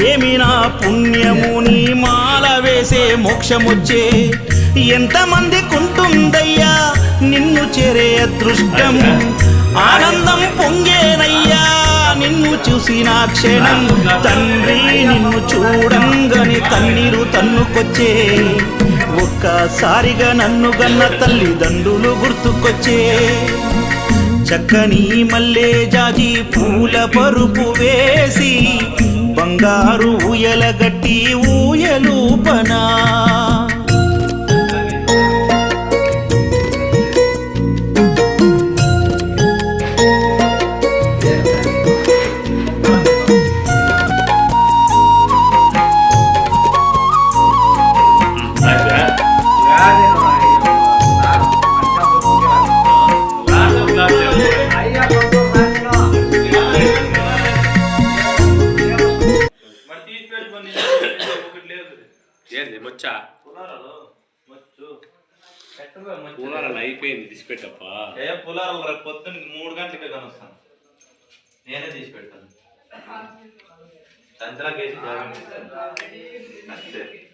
ఏమి నా పుణ్యము నీ మాల వేసే మోక్షమొచ్చే ఎంతమందికుంటుందయ్యా నిన్ను చేరే అదృష్టము ఆనందం పొంగేనయ్యా నిన్ను చూసిన క్షణం తండ్రి నిన్ను చూడంగాని కన్నీరు తన్నుకొచ్చే ఒక్కసారిగా నన్ను గన్న తల్లిదండ్రులు గుర్తుకొచ్చే చక్కని మల్లె జాజి పూల పరుపు వేసి బంగారు ఊయల గట్టి ఊయలూపనా అయిపోయింది తీసిపెట్టప్ప పులారాలు రేపు పొద్దున్న 3 గంటలకే కనొస్తాను నేనే తీసి పెడతాను సంచరాకేసి జాగ్రత్త